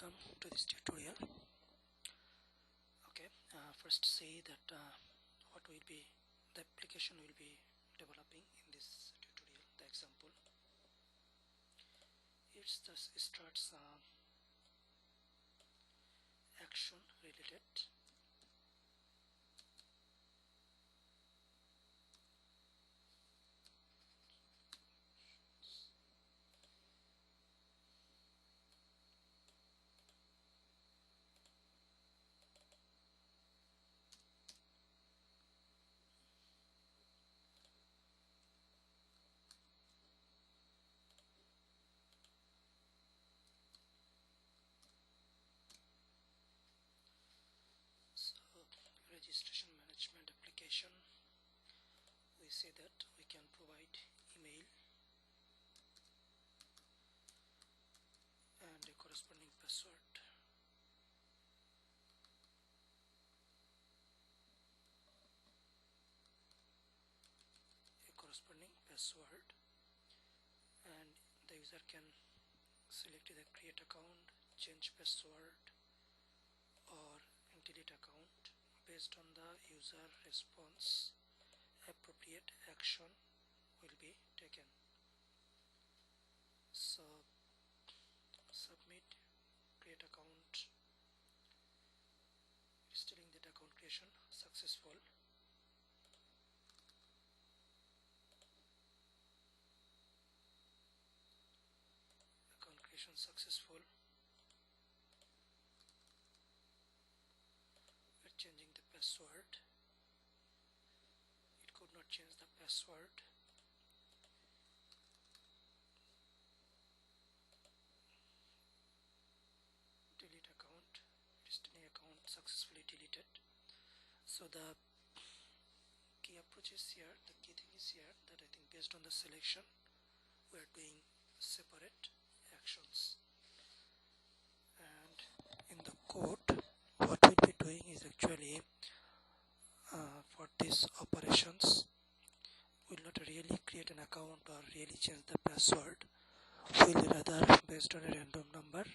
welcome to this tutorial. Okay, first say that what will be the application will be developing in this tutorial. The example, it's the struts action related. Registration management application, we say that we can provide email and a corresponding password. And the user can select either create account, change password or delete account. Based on the user response, appropriate action will be taken. So submit, create account, stating that account creation successful. Account creation successful. We're changing the password. It could not change the password. Delete account, destiny account successfully deleted. So the key approach is here, the key thing is here, that I think based on the selection we are doing separate actions, and in the code what we'll be doing is actually for these operations we'll not really create an account or really change the password. We'll rather, based on a random number,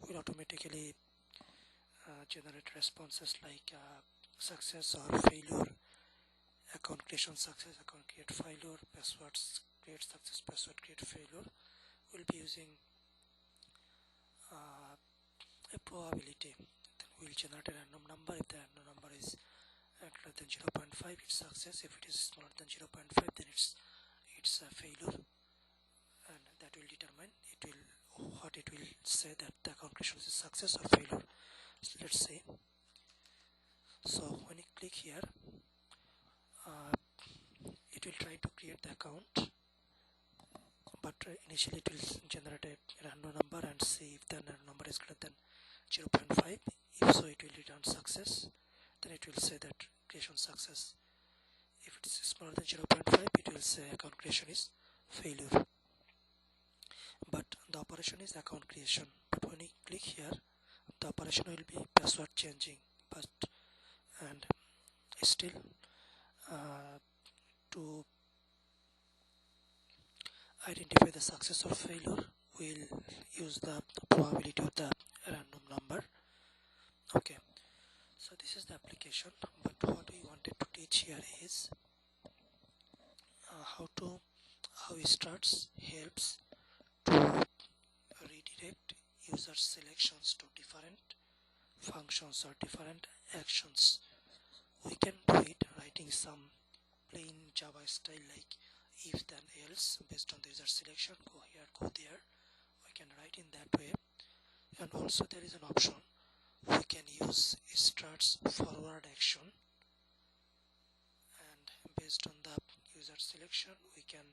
will automatically generate responses like success or failure, account creation success, account create failure, passwords create success, password create failure. We'll be using a probability. Then we'll generate a random number. If the random number is greater than 0.5, it's success. If it is smaller than 0.5, then it's a failure, and that will determine what it will say, that the account creation is a success or failure. So let's say, so when you click here, it will try to create the account, but initially it will generate a random number and see if the random number is greater than 0.5. If so, it will return success. Then it will say that creation success. If it is smaller than 0.5, it will say account creation is failure. But the operation is account creation. But when you click here, the operation will be password changing. And still to identify the success or failure, we'll use the probability of the random number. Okay, so this is the application, but what we wanted to teach here is how struts helps to redirect user selections to different functions or different actions. We can do it writing some plain Java style like if then else based on the user selection. Go here, go there. We can write in that way. And also there is an option, we can use struts forward action, and based on the user selection we can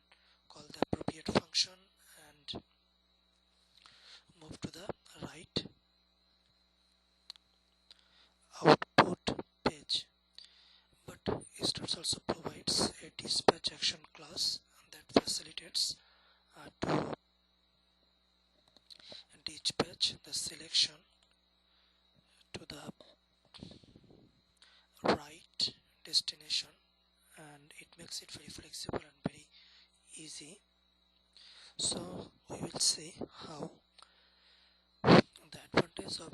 call the appropriate function and move to the right output page. But struts also provides a dispatch action class that facilitates to dispatch the selection to the right destination, and it makes it very flexible and very easy. So we will see how the advantage of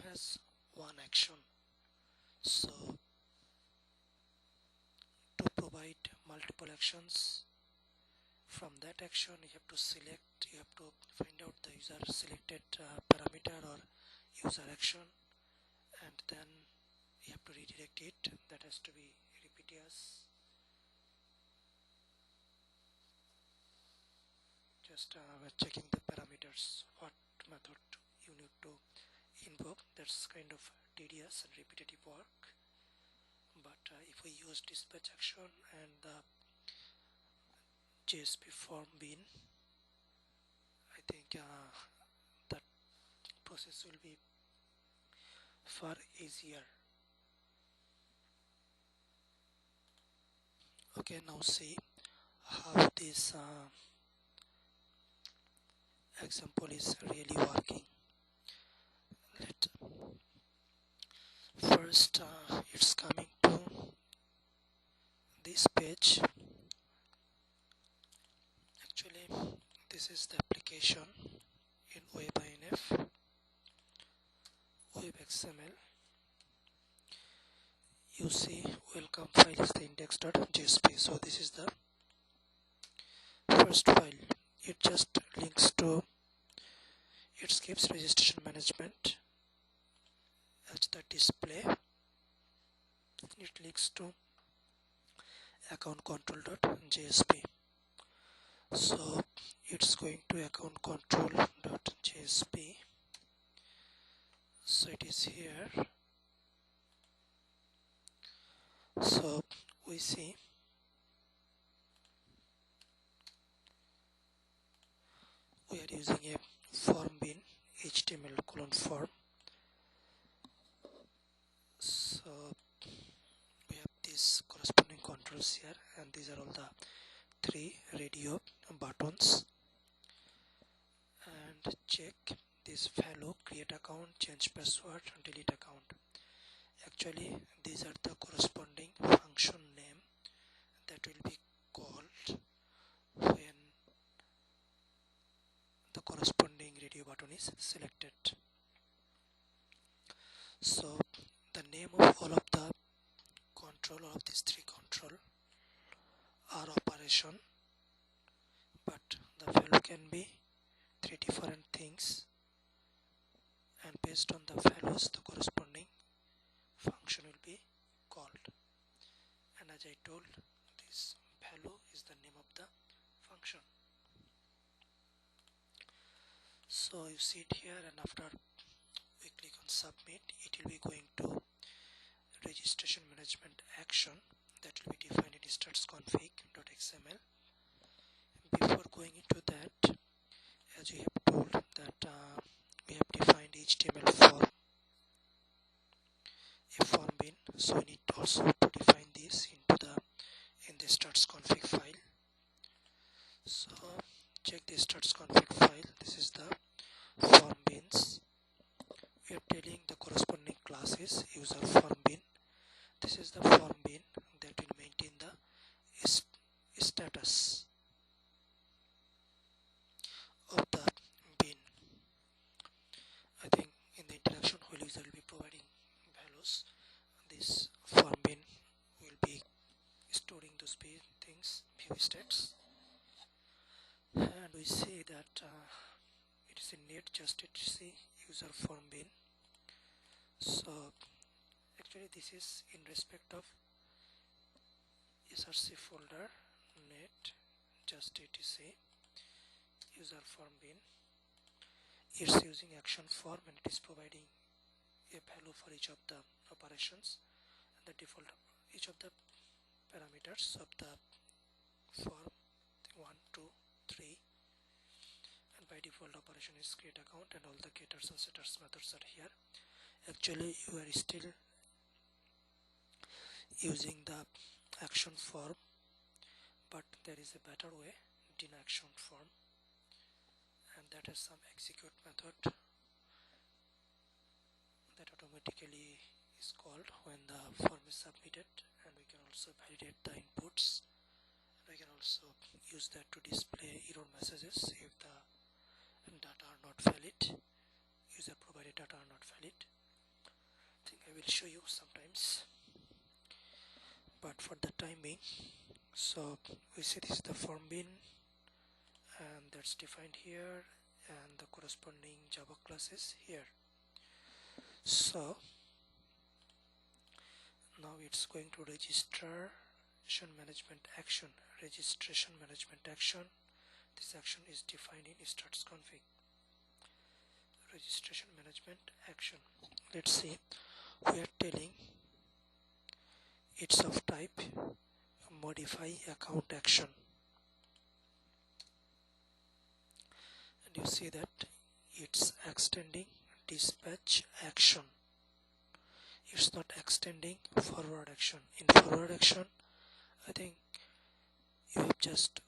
has one action. So to provide multiple actions, from that action you have to find out the user selected parameter or user action, and then you have to redirect it. That has to be repetitious. Just we're checking the parameters, what method you need to invoke. That's kind of tedious and repetitive work, but if we use dispatch action and the JSP form bin, I think that process will be far easier. Okay, now see how this example is really working. First it's coming to this page. Actually this is the application in WebINF, Web XML. You see welcome file is the index.jsp. So this is the first file. It just links to, it skips registration management as the display. It links to account control.jsp. So it's going to account control.jsp. So it is here. So we see we are using a form bin HTML : form. So we have these corresponding controls here, and these are all the 3 radio buttons. And check this value: create account, change password, delete account. Actually these are the corresponding function name that will be called when the corresponding radio button is selected. So the name of all of the control, all of these 3 control are operation, but the value can be 3 different things, and based on the values the corresponding function will be called. And as I told, this value is the name of the function. So you see it here, and after we click on submit, it will be going to registration management action that will be defined in struts.config.xml. Before going into that, as we have told that we have defined HTML form, a form bin, so we need also to define this in the struts.config file. So check the struts.config file. This is the form bins. We are telling the corresponding classes user form bin. This is the form bin that will maintain the status of the bin. I think in the interaction whole user will be providing values, this form bin will be storing those things, view stats. And we see that it is in net just etc user form bin. So actually this is in respect of src folder net just etc user form bin. It's using action form, and it is providing a value for each of the operations and the default of each of the parameters of the form 1, 2, 3, and by default operation is create account, and all the getters and setters methods are here. Actually you are still using the action form, but there is a better way, din action form, and that has some execute method that automatically is called when the form is submitted, and we can also validate the inputs. We can also use that to display error messages if the data are not valid, user provided data are not valid. think I will show you sometimes, but for the time being, so we see this is the form bin, and that's defined here, and the corresponding Java class is here. So now it's going to registration management action. Registration management action. This action is defined in struts config. Registration management action. Let's see. We are telling it's of type modify account action, and you see that it's extending dispatch action. It's not extending forward action. In forward action, I think you have just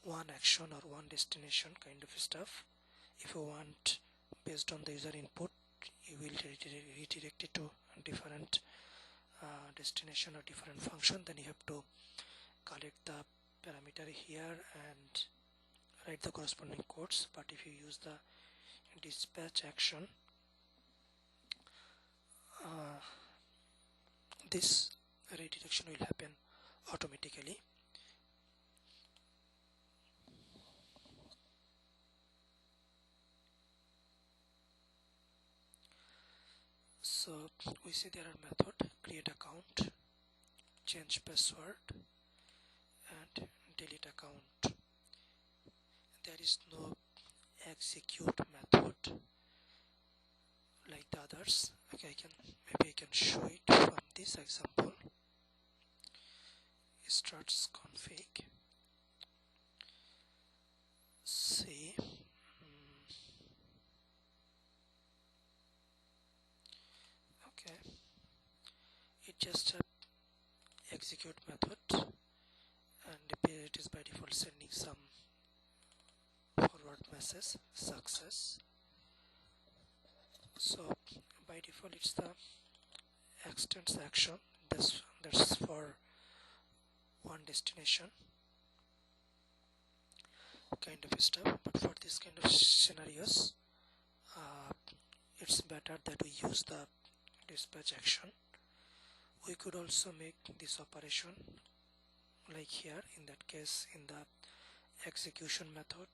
one action or one destination kind of stuff. If you want, based on the user input, you will redirect it to a different destination or different function. Then you have to collect the parameter here and write the corresponding codes. But if you use the dispatch action, this redirection will happen automatically. So we see there are method create account, change password, and delete account. There is no execute method like the others. Okay, maybe I can show it from this example. Struts config. See, okay, it just execute method, and it is by default sending some forward message success. So by default it's the extends action. That's for one destination kind of stuff, but for this kind of scenarios, it's better that we use the dispatch action. We could also make this operation like here. In that case, in the execution method,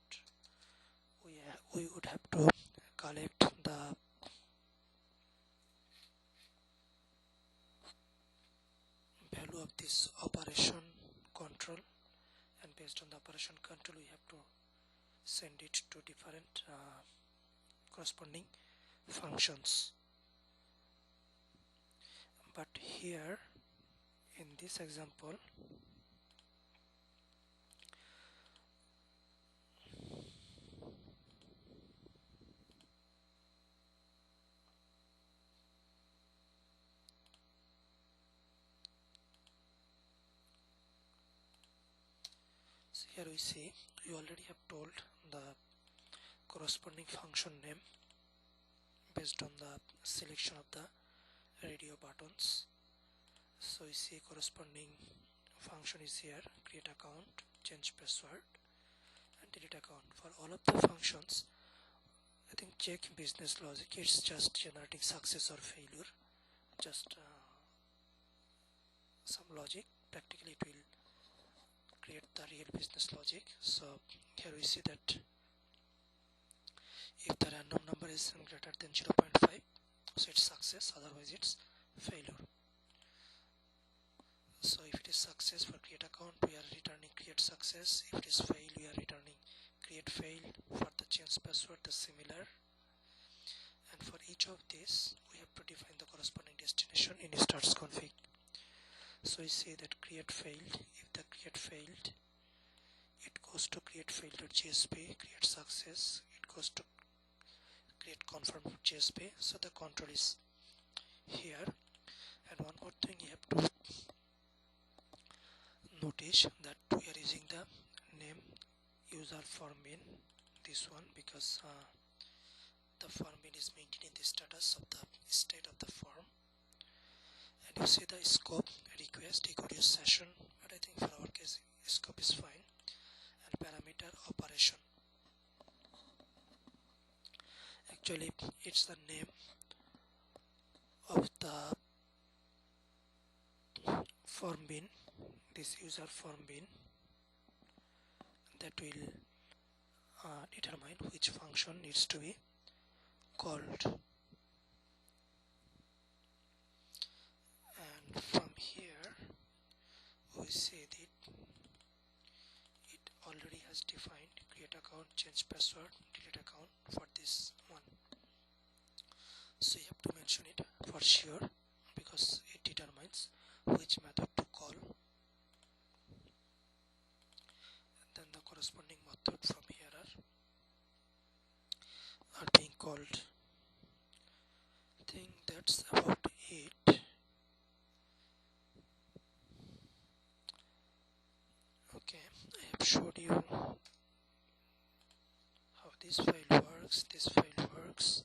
we would have to collect the value of this operation control, and based on the operation control we have to send it to different corresponding functions. But here in this example, so here we see you already have told the corresponding function name based on the selection of the radio buttons. So you see corresponding function is here: create account, change password, and delete account. For all of the functions, I think check business logic, it's just generating success or failure, just some logic. Practically it will create the real business logic. So here we see that if the random number is greater than 0.5, so it's success, otherwise it's failure. So if it is success for create account, we are returning create success. If it is fail, we are returning create fail. For the change password, the similar. And for each of these, we have to define the corresponding destination in struts config. So you see that create failed. If the create failed, it goes to create failed.jsp. Create success, it goes to create confirm.jsp. So the control is here. And one more thing you have to notice, that we are using the name user form bin, this one, because the form bin is maintaining the status of the state of the form. And you see the scope request, you could use session, but I think for our case scope is fine. And parameter operation, actually it's the name of the form bin, this user form bin, that will determine which function needs to be called. And from here we say that it already has defined create account, change password, delete account for this one. So you have to mention it for sure because it determines which method to call. And then the corresponding method from here are being called. I think that's about it. Okay, I have showed you how this file works,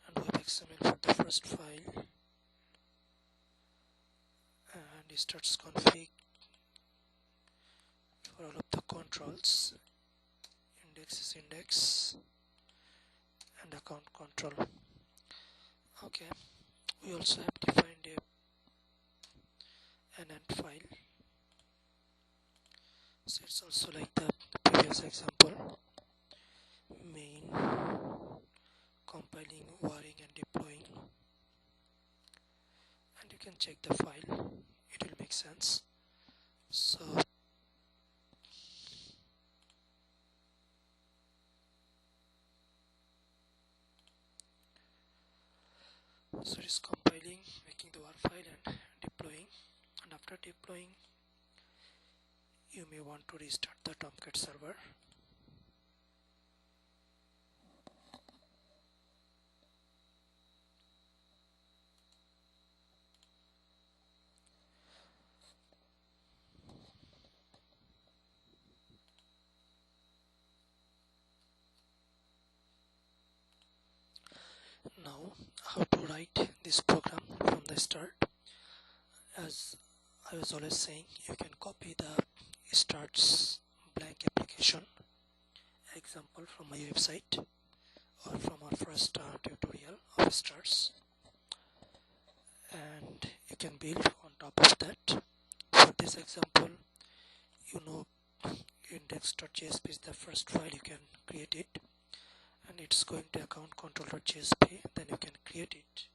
and web XML for the first file, and it starts config for all of the controls, index is index, and account control. Okay, we also have defined an end file, so it's also like the previous example, main, compiling, warring and deploying, and you can check the file, it will make sense. So it is compiling, making the war file and deploying, and after deploying you may want to restart the Tomcat server. Now how to write this program from the start. As I was always saying, you can copy the struts blank application example from my website or from our first tutorial of struts, and you can build on top of that. For this example, you know index.jsp is the first file, you can create it, and it's going to account control.jsp, then you can create it.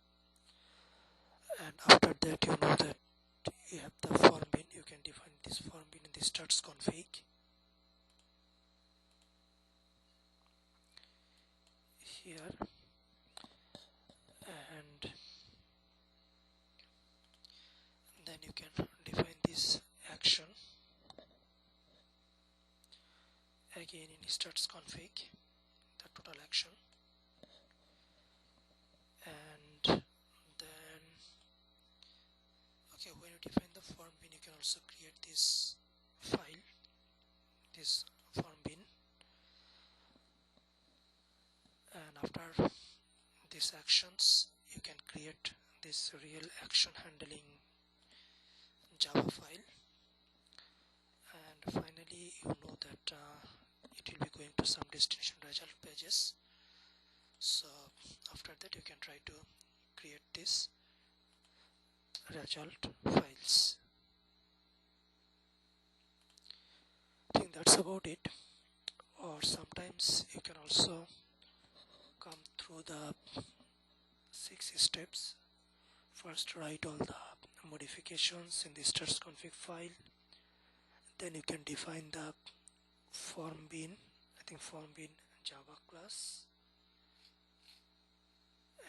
And after that, you know that you have the form bin, you can define this form bin in the struts config. Here, and then you can define this action again in struts config, the total action, and then okay, when you define the form bin, you can also create this file, this form bin, and after these actions you can create this real action handling Java file, and finally you know that it will be going to some destination result pages. So after that you can try to create this result files. I think that's about it. Or sometimes you can also come through the 6 steps. First write all the modifications in the struts config file, then you can define the form bin, I think form bin Java class,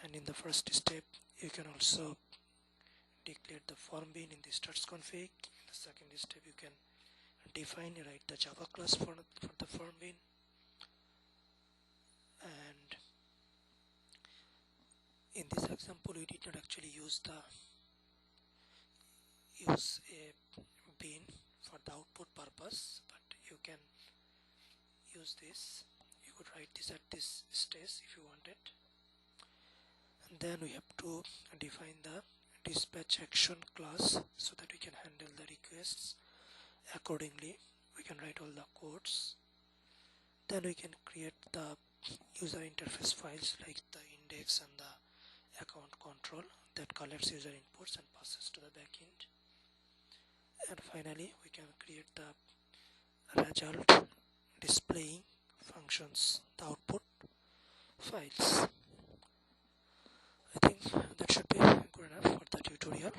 and in the first step you can also declare the form bin in the struts config. In the second step you can define, write the Java class for the form bin, and in this example we did not actually use a bin for the output purpose, but you can use this. You could write this at this stage if you wanted. And then we have to define the dispatch action class so that we can handle the requests accordingly. We can write all the codes. Then we can create the user interface files like the index and the account control that collects user inputs and passes to the backend. and finally we can create the result displaying functions, the output files. I think that should be good enough for the tutorial.